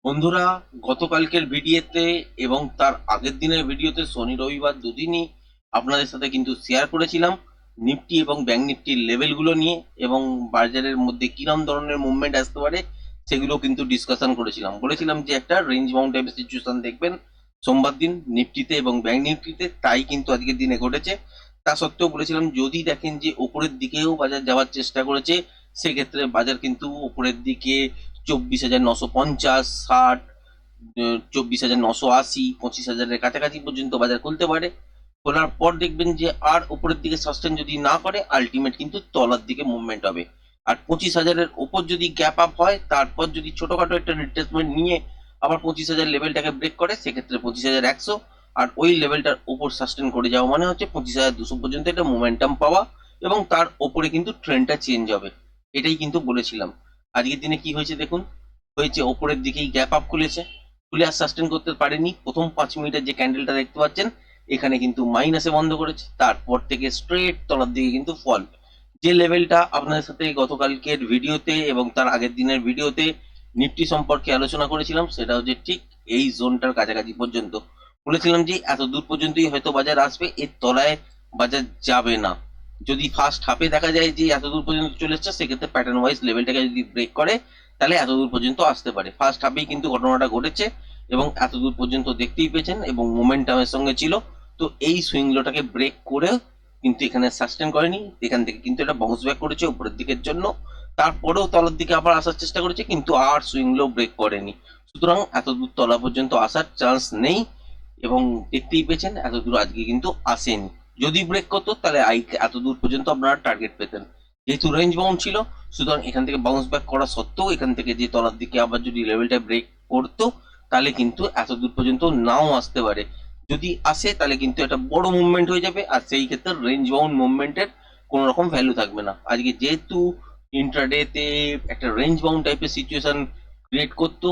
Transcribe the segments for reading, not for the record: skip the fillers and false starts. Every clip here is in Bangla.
বন্ধুরা, গতকালকের ভিডিওতে এবং তার আগের দিনের ভিডিওতে শনি রবিবার দুদিনই আপনাদের সাথে কিন্তু শেয়ার করেছিলাম নিফটি এবং ব্যাংক নিফটির লেভেলগুলো নিয়ে এবং বাজারের মধ্যে কিরম ধরনের মুভমেন্ট আসতে পারে সেগুলো কিন্তু ডিসকাশন করেছিলাম। বলেছিলাম যে একটা রেঞ্জ বাউন্ড টাইপের সিচুয়েশন দেখবেন সোমবার দিন নিফটিতে এবং ব্যাংক নিফটিতে, তাই কিন্তু আজকের দিনে ঘটেছে। তা সত্ত্বেও বলেছিলাম যদি দেখেন যে উপরের দিকেও বাজার যাওয়ার চেষ্টা করেছে, সেক্ষেত্রে বাজার কিন্তু উপরের দিকে 24,950, 60, 24,980, 25,000-এর কাছাকাছি পর্যন্ত বাজার খুলতে পারে। খোলার পর দেখবেন যে আর উপরের দিকে সাস্টেন যদি না করে, আলটিমেট কিন্তু তলার দিকে মুভমেন্ট হবে। আর 25,000-এর ওপর যদি গ্যাপ আপ হয়, তারপর যদি ছোটখাটো একটা রিট্রেসমেন্ট নিয়ে আবার 25,000 লেভেলটাকে ব্রেক করে, সেক্ষেত্রে 25,100 আর ওই লেভেলটার উপর সাস্টেন করে যাওয়া মানে হচ্ছে 25,200 পর্যন্ত একটা মোমেন্টাম পাওয়া এবং তার ওপরে কিন্তু ট্রেন্ডটা চেঞ্জ হবে। এটাই কিন্তু বলেছিলাম। আজকের দিনে কি হয়েছে দেখুন, হয়েছে ওপরের দিকেই গ্যাপ আপ খুলেছে, খুলে আর সাস্টেন করতে পারেনি। প্রথম 5 মিনিটের যে ক্যান্ডেলটা দেখতে পাচ্ছেন এখানে কিন্তু মাইনাসে বন্ধ করেছে, তারপর থেকে স্ট্রেট তলার দিকে কিন্তু ফল। যে লেভেলটা আপনাদের সাথে গতকালকের ভিডিওতে এবং তার আগের দিনের ভিডিওতে নিফটি সম্পর্কে আলোচনা করেছিলাম, সেটা হচ্ছে ঠিক এই জোনটার কাছাকাছি পর্যন্ত। বলেছিলাম যে এত দূর পর্যন্তই হয়তো বাজার আসবে, এর তলায় বাজার যাবে না। যদি ফার্স্ট হাফে দেখা যায় যে এত দূর পর্যন্ত চলে এসছে, সেক্ষেত্রে প্যাটার্ন ওয়াইজ লেভেলটাকে যদি ব্রেক করে তাহলে এত দূর পর্যন্ত আসতে পারে। ফার্স্ট হাফেই কিন্তু ঘটনাটা ঘটেছে এবং এত দূর পর্যন্ত দেখতেই পেয়েছেন এবং মোমেন্টামের সঙ্গে ছিল। তো এই সুইং লোটাকে ব্রেক করে কিন্তু এখানে সাস্টেন করেনি, এখান থেকে কিন্তু এটা বাউন্স ব্যাক করেছে উপরের দিকের জন্য। তারপরেও তলার দিকে আবার আসার চেষ্টা করেছে, কিন্তু আর সুইং লো ব্রেক করেনি। সুতরাং এত দূর তলা পর্যন্ত আসার চান্স নেই এবং দেখতেই পেয়েছেন এত দূর আজকে কিন্তু আসেনি। যদি ব্রেক করতো তাহলে এত দূর পর্যন্ত আপনারা টার্গেট পেতেন। যেহেতু রেঞ্জ বাউন্ড ছিল, সুতরাং এখান থেকে বাউন্স ব্যাক করা সত্ত্বেও এখান থেকে যে তলার দিকে আবার যদি লেভেলটা ব্রেক করতো, তাহলে কিন্তু এত দূর পর্যন্ত নাও আসতে পারে। যদি আসে তাহলে কিন্তু একটা বড় মুভমেন্ট হয়ে যাবে, আর সেই ক্ষেত্রে রেঞ্জ বাউন্ড মুভমেন্টের কোনো রকম ভ্যালু থাকবে না। আজকে যেহেতু ইন্ট্রাডেতে একটা রেঞ্জ বাউন্ড টাইপের সিচুয়েশন ক্রিয়েট করতো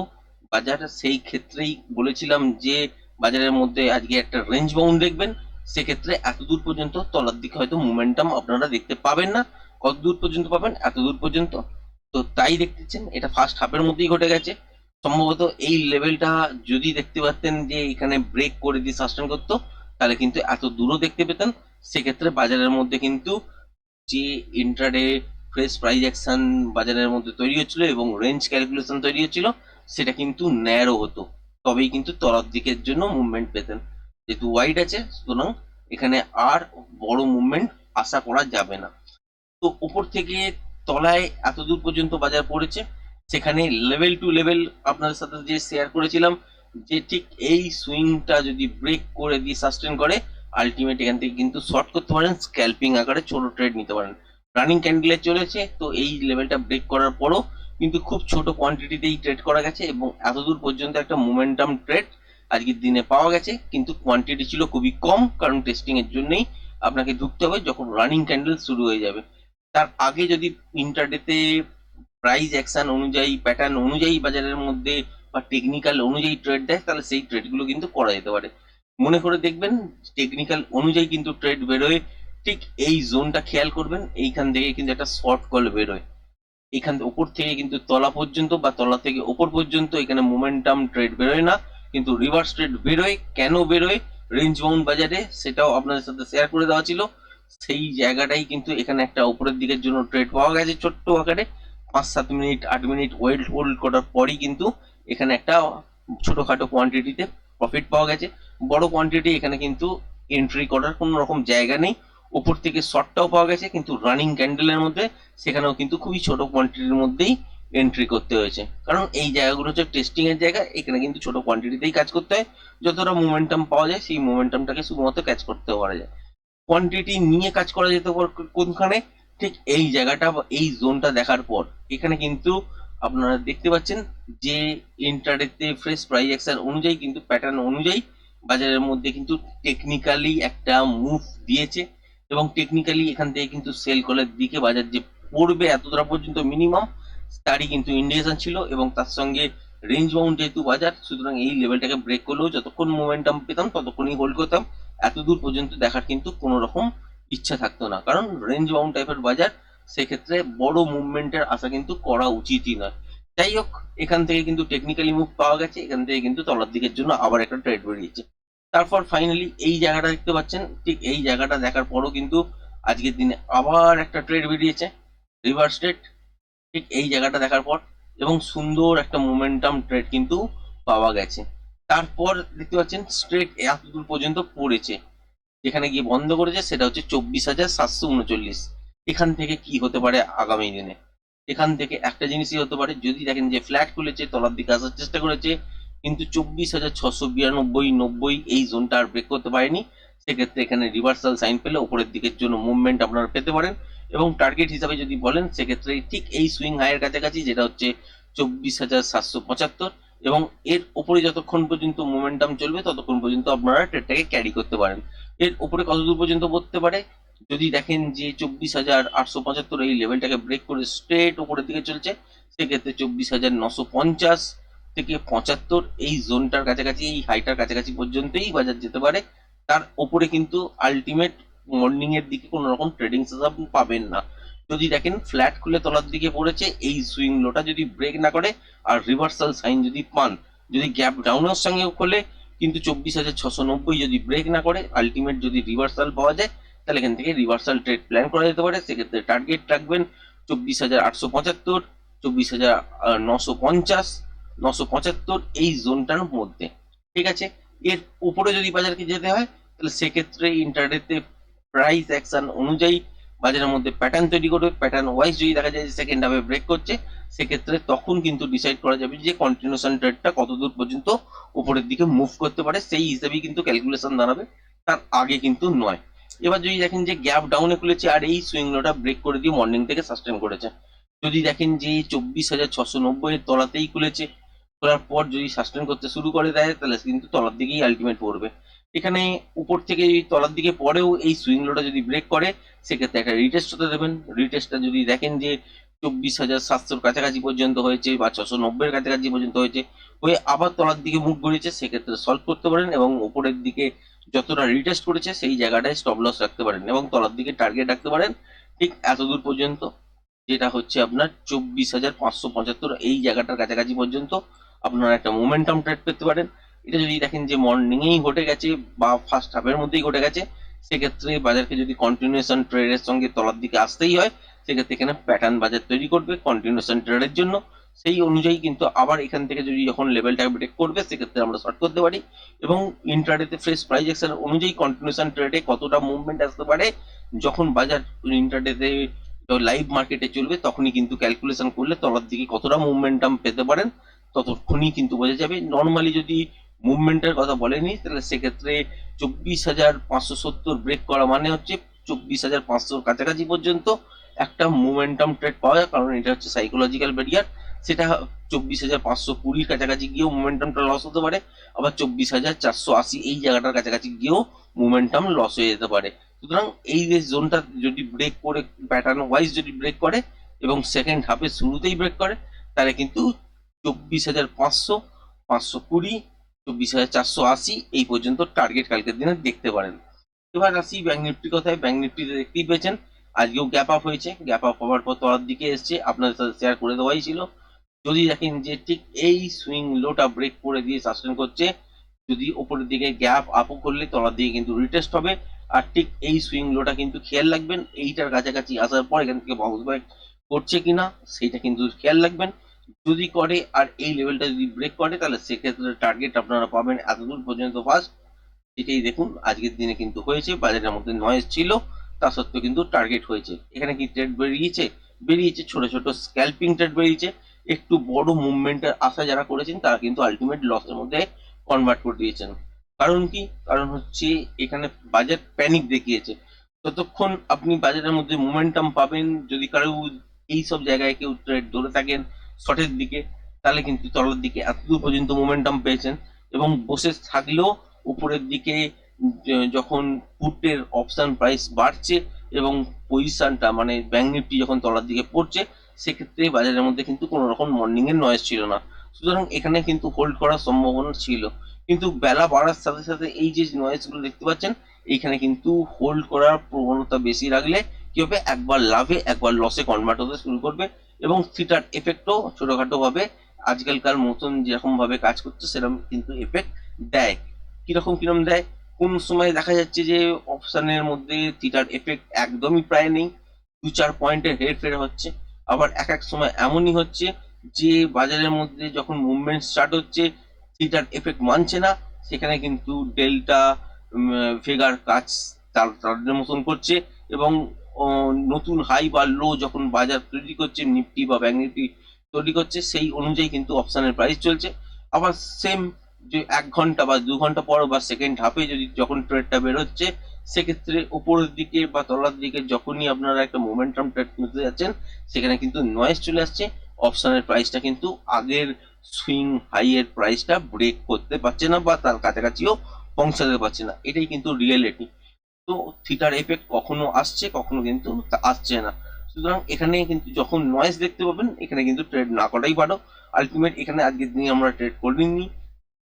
বাজার, সেই ক্ষেত্রেই বলেছিলাম যে বাজারের মধ্যে আজকে একটা রেঞ্জ বাউন্ড দেখবেন। সেক্ষেত্রে এত দূর পর্যন্ত তলার দিকে হয়তো মোমেন্টাম আপনারা দেখতে পাবেন না। কত দূর পর্যন্ত পাবেন? এত দূর পর্যন্ত। তো তাই দেখতেছেন এটা ফার্স্ট হাফের মধ্যেই ঘটে গেছে। সম্ভবত এই লেভেলটা যদি দেখতে পারতেন যে এখানে ব্রেক করে দিয়ে সাস্টেন করতো, তাহলে কিন্তু এত দূরও দেখতে পেতেন। সেক্ষেত্রে বাজারের মধ্যে কিন্তু যে ইন্ট্রাডে ফ্রেশ প্রাইস অ্যাকশন বাজারের মধ্যে তৈরি হচ্ছিল এবং রেঞ্জ ক্যালকুলেশন তৈরি হচ্ছিল, সেটা কিন্তু ন্যারো হতো, তবেই কিন্তু তলার দিকের জন্য মুভমেন্ট পেতেন। যেহেতু ওয়াইড আছে, সুতরাং এখানে আর বড় মুভমেন্ট আশা করা যাবে না। তো উপর থেকে তলায় এত দূর পর্যন্ত বাজার পড়েছে, সেখানে লেভেল টু লেভেল আপনাদের সাথে যে শেয়ার করেছিলাম যে ঠিক এই সুইংটা যদি ব্রেক করে দিয়ে সাস্টেন করে, আলটিমেট এখান থেকে কিন্তু শর্ট করতে পারেন, স্ক্যাল্পিং আকারে ছোট ট্রেড নিতে পারেন। রানিং ক্যান্ডেলে চলেছে, তো এই লেভেলটা ব্রেক করার পরও কিন্তু খুব ছোট কোয়ান্টিটিতেই ট্রেড করা গেছে এবং এতদূর পর্যন্ত একটা মোমেন্টাম ট্রেড আজকের দিনে পাওয়া গেছে। কিন্তু কোয়ান্টিটি ছিল খুবই কম, কারণ টেস্টিং এর জন্যই আপনাকে ঢুকতে হবে যখন রানিং ক্যান্ডেল শুরু হয়ে যাবে। তার আগে যদি ইন্টারডেতে প্রাইস অ্যাকশন অনুযায়ী, প্যাটার্ন অনুযায়ী বাজারের মধ্যে বা টেকনিক্যাল অনুযায়ী ট্রেড দেয়, তাহলে সেই ট্রেডগুলো কিন্তু করা যেতে পারে। মনে করে দেখবেন টেকনিক্যাল অনুযায়ী কিন্তু ট্রেড বেরোয় ঠিক এই জোনটা খেয়াল করবেন, এইখান থেকে কিন্তু একটা শর্ট কল বেরোয়। এখান থেকে উপর থেকে কিন্তু তলা পর্যন্ত বা তলা থেকে উপর পর্যন্ত এখানে মোমেন্টাম ট্রেড বেরোয় না, কিন্তু রিভার্স ট্রেড বেরোয়। কেন বেরোয় রেঞ্জ বাউন্ড বাজারে, সেটাও আপনাদের সাথে শেয়ার করে দেওয়া ছিল। সেই জায়গাটাই কিন্তু এখানে একটা উপরের দিকের জন্য ট্রেড পাওয়া গেছে ছোট্ট আকারে। 5-7 মিনিট 8 মিনিট হোল্ড করার পরই কিন্তু এখানে একটা ছোটখাটো কোয়ান্টিটিতে প্রফিট পাওয়া গেছে। বড় কোয়ান্টিটি এখানে কিন্তু এন্ট্রি করার কোনো রকম জায়গা নেই। উপর থেকে শর্টটাও পাওয়া গেছে, কিন্তু রানিং ক্যান্ডেলের মধ্যে সেখানেও কিন্তু খুবই ছোট কোয়ান্টিটির মধ্যেই এন্ট্রি করতে হয়েছে, কারণ এই জায়গাগুলো হচ্ছে টেস্টিং এর জায়গা। এখানে কিন্তু ছোট কোয়ান্টিটিতেই কাজ করতে হয়, যতটা মোমেন্টাম পাওয়া যায় সেই মোমেন্টামটাকে শুধুমাত্র ক্যাচ করতে পারা যায়। কোয়ান্টিটি নিয়ে কাজ করা যেতে পারে কোনখানে, ঠিক এই জায়গাটা বা এই জোনটা দেখার পর। এখানে কিন্তু আপনারা দেখতে পাচ্ছেন যে ইন্টারডেতে ফ্রেশ প্রাইস অ্যাকশন অনুযায়ী কিন্তু প্যাটার্ন অনুযায়ী বাজারের মধ্যে কিন্তু টেকনিক্যালি একটা মুভ দিয়েছে এবং টেকনিক্যালি এখান থেকে কিন্তু সেল কলের দিকে বাজার যে পড়বে এতটা পর্যন্ত মিনিমাম, তারই কিন্তু ইন্ডিকেশন ছিল। এবং তার সঙ্গে রেঞ্জ বাউন্ড যেহেতু বাজার, সুতরাং এই লেভেলটাকে ব্রেক করলেও যতক্ষণ মোমেন্টাম পেতাম ততক্ষণই হোল্ড করতাম। এত দূর পর্যন্ত দেখার কিন্তু কোনো রকম ইচ্ছা থাকতো না, কারণ রেঞ্জ বাউন্ড টাইপের বাজার, সেক্ষেত্রে বড় মুভমেন্টের আশা কিন্তু করা উচিতই নয়। যাই হোক, এখান থেকে কিন্তু টেকনিক্যালি মুভ পাওয়া গেছে, এখান থেকে কিন্তু তলার দিকের জন্য আবার একটা ট্রেড বেরিয়েছে। তারপর ফাইনালি এই জায়গাটা দেখতে পাচ্ছেন, ঠিক এই জায়গাটা দেখার পরও কিন্তু আজকের দিনে আবার একটা ট্রেড বেরিয়েছে, রিভার্স ট্রেড, ঠিক এই জায়গাটা দেখার পর, এবং সুন্দর একটা মোমেন্টাম ট্রেড কিন্তু পাওয়া গেছে। তারপর দেখতে পাচ্ছেন স্ট্রেট এতদূর পর্যন্ত পড়েছে, যেখানে গিয়ে বন্ধ করেছে সেটা হচ্ছে 24,739। এখান থেকে কি হতে পারে আগামী দিনে? এখান থেকে একটা জিনিসই হতে পারে, যদি দেখেন যে ফ্ল্যাট খুলেছে, তলার দিকে আসার চেষ্টা করেছে, কিন্তু 24,692 90 এই জোনটা আর ব্রেক করতে পারেনি, সেক্ষেত্রে এখানে রিভার্সাল সাইন পেলে উপরের দিকের জন্য মুভমেন্ট আপনারা পেতে পারেন। এবং টার্গেট হিসাবে যদি বলেন, সেক্ষেত্রে ঠিক এই সুইং হাইয়ের কাছাকাছি, যেটা হচ্ছে 24,775, এবং এর উপরে যতক্ষণ পর্যন্ত মোমেন্টাম চলবে ততক্ষণ পর্যন্ত আপনারা ট্রেডটাকে ক্যারি করতে পারেন। এর উপরে কতদূর পর্যন্ত পড়তে পারে? যদি দেখেন যে 24,875 এই লেভেলটাকে ব্রেক করে স্ট্রেট উপরের দিকে চলছে, সেক্ষেত্রে 24,950 থেকে 75 এই জোনটার কাছাকাছি, এই হাইটার কাছাকাছি পর্যন্তই বাজার যেতে পারে। তার উপরে কিন্তু আলটিমেট মর্নিং এর দিকে কোনো রকম ট্রেডিং সেটআপ পাবেন না। যদি দেখেন ফ্ল্যাট খুলে তলার দিকে পড়েছে, এই সুইং লোটা যদি ব্রেক না করে আর রিভার্সাল সাইন যদি পান, যদি গ্যাপ ডাউনের সঙ্গে খোলে কিন্তু 24,690 যদি ব্রেক না করে, আলটিমেট যদি রিভার্সাল পাওয়া যায়, তাহলে এখান থেকে রিভার্সাল ট্রেড প্ল্যান করা যেতে পারে। সেক্ষেত্রে টার্গেট রাখবেন 24,875, 24,950, 975 এই জোনটার মধ্যে। ঠিক আছে, এর উপরে যদি বাজারকে যেতে হয়, তাহলে সেক্ষেত্রে ইন্টারডেতে প্রাইস অ্যাকশন অনুযায়ী বাজারের মধ্যে প্যাটার্ন তৈরি করবে। প্যাটার্ন ওয়াইজ যদি দেখা যায় যে সেকেন্ড হাফে ব্রেক করছে, সেক্ষেত্রে তখন কিন্তু ডিসাইড করা যাবে যে কন্টিনিউশন ট্রেডটা কতদূর পর্যন্ত উপরের দিকে মুভ করতে পারে, সেই হিসেবেই কিন্তু ক্যালকুলেশন দাঁড়াবে, তার আগে কিন্তু নয়। এবার যদি দেখেন যে গ্যাপ ডাউনে খুলেছে আর এই সুইং লোটা ব্রেক করে দিয়ে মর্নিং থেকে সাস্টেন করেছে, যদি দেখেন যে 24,690 এর তলাতেই খুলেছে, খোলার পর যদি সাস্টেন করতে শুরু করে দেয়, তাহলে কিন্তু তলার দিকেই আলটিমেট পড়বে। এখানে উপর থেকে যদি তলার দিকে পরেও এই সুইং লোটা যদি ব্রেক করে, সেক্ষেত্রে একটা রিটেস্ট হতে দেবেন। রিটেস্টটা যদি দেখেন যে 24,700 কাছাকাছি পর্যন্ত হয়েছে বা 690 এর কাছাকাছি পর্যন্ত হয়েছে, হয়ে আবার তলার দিকে মুখ ঘুরেছে, সেক্ষেত্রে সলভ করতে পারেন এবং উপরের দিকে যতটা রিটেস্ট করেছে সেই জায়গাটায় স্টপ লস রাখতে পারেন এবং তলার দিকে টার্গেট রাখতে পারেন ঠিক এতদূর পর্যন্ত, যেটা হচ্ছে আপনার 24,575 এই জায়গাটার কাছাকাছি পর্যন্ত আপনারা একটা মোমেন্টাম ট্রেড পেতে পারেন। এটা যদি দেখেন যে মর্নিংয়েই ঘটে গেছে বা ফার্স্ট হাফের মধ্যেই ঘটে গেছে, সেক্ষেত্রে বাজারকে যদি কন্টিনিউশন ট্রেডের সঙ্গে তলার দিকে আসতেই হয়, সেক্ষেত্রে এখানে প্যাটার্ন বাজার তৈরি করবে কন্টিনিউশন ট্রেডের জন্য। সেই অনুযায়ী কিন্তু আবার এখান থেকে যদি যখন লেভেলটা ব্রেক করবে, সেক্ষেত্রে আমরা শর্ট করতে পারি এবং ইন্ট্রাডেতে ফ্রেশ প্রাইস অ্যাকশন অনুযায়ী কন্টিনিউশন ট্রেডে কতটা মুভমেন্ট আসতে পারে, যখন বাজার ইন্ট্রাডেতে লাইভ মার্কেটে চলবে তখনই কিন্তু ক্যালকুলেশন করলে তলার দিকে কতটা মুভমেন্টাম পেতে পারেন ততক্ষণই কিন্তু বোঝা যাবে। নর্মালি যদি মুভমেন্টের কথা বলেনি, তাহলে সেক্ষেত্রে 24,570 ব্রেক করা মানে হচ্ছে 24,500 কাছাকাছি পর্যন্ত একটা মোমেন্টাম ট্রেড পাওয়া যায়, কারণ এটা হচ্ছে সাইকোলজিক্যাল ব্যারিয়ার। সেটা 24,520 কাছাকাছি গিয়েও মোমেন্টামটা লস হতে পারে, আবার 24,480 এই জায়গাটার কাছাকাছি গিয়েও মোমেন্টাম লস হয়ে যেতে পারে। সুতরাং এই যে জোনটা যদি ব্রেক করে প্যাটার্ন ওয়াইজ যদি ব্রেক করে এবং সেকেন্ড হাফের শুরুতেই ব্রেক করে, তাহলে কিন্তু 24,500, 520, 24,480 এই পর্যন্ত টার্গেট কালকের দিনে দেখতে পারেন। এবার আসি ব্যাংক নিফটি কথায়। ব্যাংক নিফটিতে দেখতেই পেয়েছেন আজকেও গ্যাপ আপ হয়েছে, গ্যাপ আপ হওয়ার পর তলার দিকে এসছে, আপনাদের সাথে শেয়ার করে দেওয়াই ছিল। যদি দেখেন যে ঠিক এই সুইং লোটা ব্রেক করে দিয়ে সাস্টেন করছে, যদি উপরের দিকে গ্যাপ আপও করলে তলার দিকে কিন্তু রিটেস্ট হবে। আর ঠিক এই সুইং লোটা কিন্তু খেয়াল রাখবেন, এইটার কাছাকাছি আসার পর এখান থেকে বাউন্স ব্যাক করছে কিনা সেইটা কিন্তু খেয়াল রাখবেন। যদি করে আর এই লেভেলটা যদি ব্রেক করে, তাহলে সেক্ষেত্রে টার্গেট আপনারা পাবেন এতদূর পর্যন্ত ফার্স্ট। এটাই দেখুন আজকের দিনে কিন্তু হয়েছে, বাজারের মধ্যে নয়েজ ছিল, তা সত্ত্বেও কিন্তু টার্গেট হয়েছে। এখানে কি ট্রেড বেরিয়েছে? বেরিয়েছে, ছোট ছোট স্ক্যাল্পিং ট্রেড বেরিয়েছে। একটু বড় মুভমেন্টের আশা যারা করেছেন তারা কিন্তু আলটিমেট লসের মধ্যে কনভার্ট করে দিয়েছেন। কারণ কি? কারণ হচ্ছে এখানে বাজার প্যানিক দেখিয়েছে। ততক্ষণ আপনি বাজারের মধ্যে মোমেন্টাম পাবেন, যদি কারো এই সব জায়গায় কেউ ট্রেড ধরে থাকেন শর্টের দিকে, তাহলে কিন্তু তলার দিকে এতদূর পর্যন্ত মোমেন্টাম পেয়েছেন এবং বসে থাকলেও উপরের দিকে যখন পুটের অপশন প্রাইস বাড়ছে এবং পজিশনটা মানে ব্যাংক নিফটি যখন তলার দিকে পড়ছে, সেক্ষেত্রে বাজারের মধ্যে কিন্তু কোনো রকম মর্নিং এর নয়েজ ছিল না। সুতরাং এখানে কিন্তু হোল্ড করার সম্ভাবনা ছিল, কিন্তু বেলা বাড়ার সাথে সাথে এই যে নয়েজ গুলো দেখতে পাচ্ছেন, এইখানে কিন্তু হোল্ড করার প্রবণতা বেশি রাখলে কি হবে, একবার লাভে একবার লসে কনভার্ট হতে শুরু করবে এবং থিটার এফেক্টও ছোটখাটো ভাবে আজকালকার মতন যেরকম ভাবে কাজ করছে সেরকম কিন্তু এফেক্ট দেয়। কিরকম দেয়, কোন সময় দেখা যাচ্ছে যে অপশনের মধ্যে থিটার এফেক্ট একদমই প্রায় নেই, 2-4 পয়েন্টের হেরফের হচ্ছে। আবার এক সময় এমনই হচ্ছে যে বাজারের মধ্যে যখন মুভমেন্ট স্টার্ট হচ্ছে থিটার এফেক্ট মানছে না, সেখানে কিন্তু ডেল্টা ফিগার কাজ তাদের মতন করছে এবং নতুন হাই বা লো যখন বাজার তৈরি করছে, নিফটি বা ব্যাংক নিফটি তৈরি করছে, সেই অনুযায়ী কিন্তু অপশনের প্রাইস চলছে। আবার সেম যে 1 ঘন্টা বা 2 ঘন্টা পর বা সেকেন্ড হাফে যদি যখন ট্রেডটা বেরোচ্ছে, সেক্ষেত্রে উপরের দিকে বা তলার দিকে যখনই আপনারা একটা মোমেন্টাম ট্রেড করতে যাচ্ছেন, সেখানে কিন্তু নয়েজ চলে আসছে। অপশনের প্রাইসটা কিন্তু আগের সুইং হাই এর প্রাইসটা ব্রেক করতে পারছে না বা তার কাছাকাছিও পৌঁছাতে পারছে না। এটাই কিন্তু রিয়েলিটি। তো থিটার এফেক্ট কখনো আসছে, কখনো কিন্তু আসছে না। সুতরাং এখানে কিন্তু যখন নয়েজ দেখতে পাবেন, এখানে কিন্তু ট্রেড না করাই ভালো। আলটিমেট এখানে আজকের দিনে আমরা ট্রেড করিনি।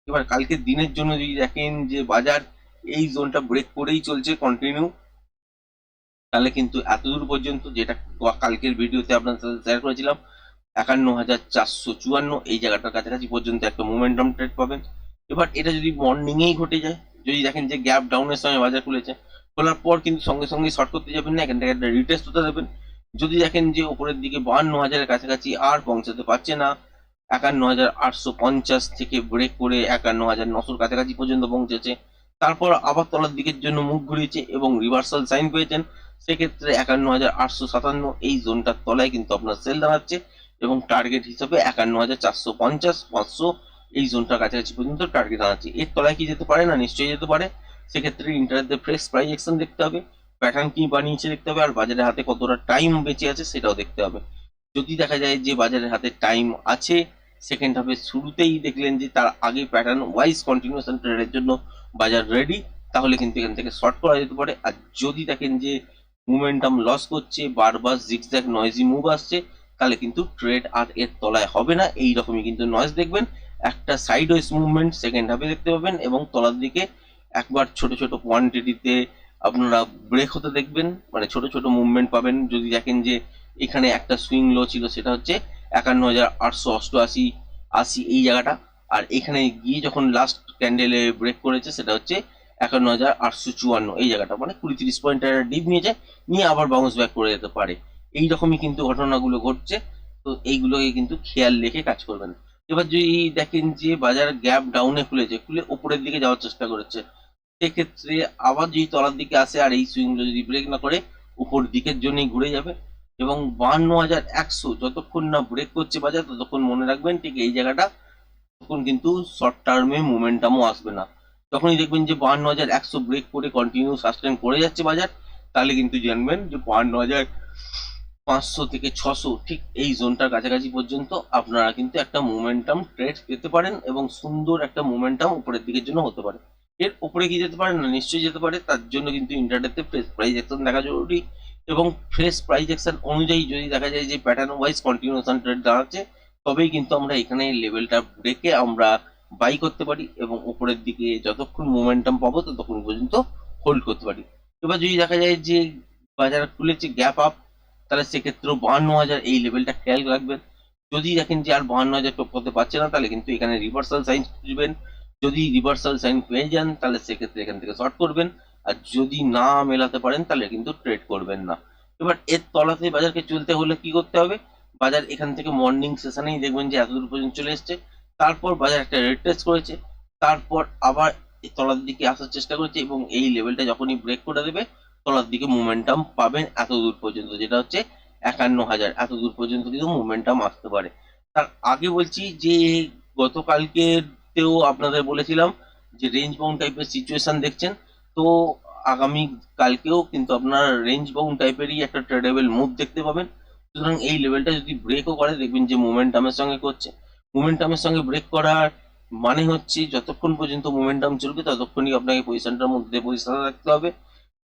এবার কালকের দিনের জন্য যদি দেখেন যে বাজার এই জোনটা ব্রেক করেই চলছে কন্টিনিউ, তাহলে কিন্তু এতদূর পর্যন্ত, যেটা কালকের ভিডিওতে আপনার সাথে শেয়ার করেছিলাম, 51,454 এই জায়গাটার কাছাকাছি পর্যন্ত একটা মোমেন্টাম ট্রেড পাবেন। এবার এটা যদি মর্নিংয়েই ঘটে যায়, যদি দেখেন যে গ্যাপ ডাউনের সময় বাজার খুলেছে, খোলার পর কিন্তু সঙ্গে সঙ্গে শর্ট করতে যাবেন না, এখান থেকে একটা রিটেস্ট হতে দেবেন। যদি দেখেন যে উপরের দিকে 52,000-এর কাছাকাছি আর পৌঁছাতে পারছে না, 51,850 থেকে ব্রেক করে 51,900-র কাছাকাছি পর্যন্ত পৌঁছেছে, তারপর আবার তলার দিকের জন্য মুখ ঘুরিয়েছে এবং রিভার্সাল সাইন পেয়েছেন, সেক্ষেত্রে 51,857 এই জোনটার তলায় কিন্তু আপনার সেল দাঁড়াচ্ছে এবং টার্গেট হিসাবে 51,450, 500 এই জোনটার কাছাকাছি পর্যন্ত টার্গেট দাঁড়াচ্ছে। এর তলায় কি যেতে পারে না? নিশ্চয়ই যেতে পারে। সেক্ষেত্রে ইন্টারডে ফ্রেশ প্রাইস অ্যাকশন দেখতে হবে, প্যাটার্ন কি বানিয়েছে দেখতে হবে, আর বাজারের হাতে কতটা টাইম বেঁচে আছে সেটাও দেখতে হবে। যদি দেখা যায় যে বাজারের হাতে টাইম আছে, সেকেন্ড হাফের শুরুতেই দেখলেন যে তার আগে প্যাটার্ন ওয়াইজ কন্টিনিউশন ট্রেডের জন্য বাজার রেডি, তাহলে কিন্তু এখান থেকে শর্ট করা যেতে পারে। আর যদি দেখেন যে মোমেন্টাম লস করছে, বারবার জিগজ্যাগ নয়েজি মুভ আসছে, তাহলে কিন্তু ট্রেড আর এর তলায় হবে না। এই রকমই কিন্তু নয়েজ দেখবেন, একটা সাইড ওয়েজ মুভমেন্ট সেকেন্ড হাফে দেখতে পাবেন এবং তলার দিকে একবার ছোট ছোট কোয়ান্টিটিতে আপনারা ব্রেক হতে দেখবেন, মানে ছোট ছোট মুভমেন্ট পাবেন। যদি দেখেন যে এখানে একটা সুইং লো ছিল, সেটা হচ্ছে 51,888 80 এই জায়গাটা, আর এখানে গিয়ে যখন লাস্ট ক্যান্ডেলে ব্রেক করেছে সেটা হচ্ছে 51,854 এই জায়গাটা, মানে 20-30 পয়েন্টের ডিপ নিয়েছে, নিয়ে আবার বাউন্স ব্যাক করে যেতে পারে। এইরকমই কিন্তু ঘটনাগুলো ঘটছে। তো এইগুলোকে কিন্তু খেয়াল রেখে কাজ করবেন। এবার যদি দেখেন যে বাজার গ্যাপ ডাউনে খুলেছে, খুলে উপরের দিকে যাওয়ার চেষ্টা করেছে, সেক্ষেত্রে আবার যদি তলার দিকে আসে আর এই সুইংগুলো যদি ব্রেক না করে উপর দিকের জন্যই ঘুরে যাবে এবং 52,100 যতক্ষণ না ব্রেক করছে বাজার, ততক্ষণ মনে রাখবেন ঠিক এই জায়গাটা, তখন কিন্তু শর্ট টার্মে মোমেন্টামও আসবে না। যখনই দেখবেন যে 52,100 ব্রেক করে কন্টিনিউ সাস্টেন করে যাচ্ছে বাজার, তাহলে কিন্তু জানবেন যে 52,500 থেকে 600 ঠিক এই জোনটার কাছাকাছি পর্যন্ত আপনারা কিন্তু একটা মোমেন্টাম ট্রেড পেতে পারেন এবং সুন্দর একটা মোমেন্টাম উপরের দিকের জন্য হতে পারে। এর উপরে কি যেতে পারে না? নিশ্চয়ই যেতে পারে। তার জন্য কিন্তু ইন্টারডেতে ফ্রেশ প্রাইস অ্যাকশন দেখা জরুরি এবং ফ্রেশ প্রাইস অ্যাকশন অনুযায়ী যদি দেখা যায় যে প্যাটার্ন ওয়াইজ কন্টিনিউশন ট্রেড দাঁড়াচ্ছে, তবেই কিন্তু আমরা এখানে লেভেলটা ব্রেকে আমরা বাই করতে পারি এবং উপরের দিকে যতক্ষণ মোমেন্টাম পাবো ততক্ষণ পর্যন্ত হোল্ড করতে পারি। এবার যদি দেখা যায় যে বাজার খুলেছে গ্যাপ আপ, তাহলে সেক্ষেত্রেও 52,000 এই লেভেলটা খেয়াল রাখবেন। যদি দেখেন যে আর 52,000 টপকাতে পারছে না, তাহলে কিন্তু এখানে রিভার্সাল সাইন খুঁজবেন। যদি রিভার্সাল সাইন পেয়ে যান, তাহলে সেক্ষেত্রে এখান থেকে শর্ট করবেন, আর যদি না মেলাতে পারেন তাহলে কিন্তু ট্রেড করবেন না। এবার এর তলাতে বাজারকে চলতে হলে কি করতে হবে? বাজার এখান থেকে মর্নিং সেশনেই দেখবেন যে এতদূর পর্যন্ত চলে এসছে, তারপর বাজার একটা রিট্রেস করেছে, তারপর আবার তলার দিকে আসার চেষ্টা করেছে এবং এই লেভেলটা যখনই ব্রেক করে দেবে, তলার দিকে মোমেন্টাম পাবেন এত দূর পর্যন্ত, যেটা হচ্ছে 51,000, এত দূর পর্যন্ত কিন্তু মোমেন্টাম আসতে পারে। তার আগে বলছি যে গতকালকেতেও আপনাদের বলেছিলাম যে রেঞ্জ বাউন্ড টাইপের সিচুয়েশন দেখছেন, তো আগামী কালকেও কিন্তু আপনার রেঞ্জ বাউন্ড টাইপেরই একটা ট্রেডেবল মুভ দেখতে পাবেন। সুতরাং এই লেভেলটা যদি ব্রেকও করে, দেখবেন যে মোমেন্টামের সঙ্গে করছে। মোমেন্টামের সঙ্গে ব্রেক করার মানে হচ্ছে যতক্ষণ পর্যন্ত মোমেন্টাম চলবে ততক্ষণই আপনাকে পজিশনটার মধ্যে পজিশন রাখতে হবে।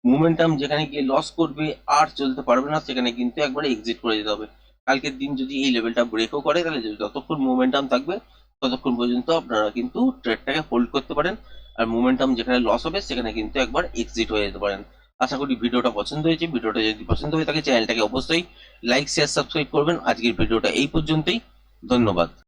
মোমেন্টাম যেখানে গিয়ে লস করবে আর চলতে পারবে না, সেখানে কিন্তু একবারে এক্সিট করে যেতে হবে। কালকের দিন যদি এই লেভেলটা ব্রেকও করে, তাহলে যতক্ষণ মোমেন্টাম থাকবে ততক্ষণ পর্যন্ত আপনারা কিন্তু ট্রেডটাকে হোল্ড করতে পারেন, আর মোমেন্টাম যেখানে লস হবে সেখানে কিন্তু একবার এক্সিট হয়ে যেতে পারেন। আশা করি ভিডিওটা পছন্দ হয়েছে। ভিডিওটা যদি পছন্দ হয়ে থাকে চ্যানেলটাকে অবশ্যই লাইক শেয়ার সাবস্ক্রাইব করবেন। আজকের ভিডিওটা এই পর্যন্তই। ধন্যবাদ।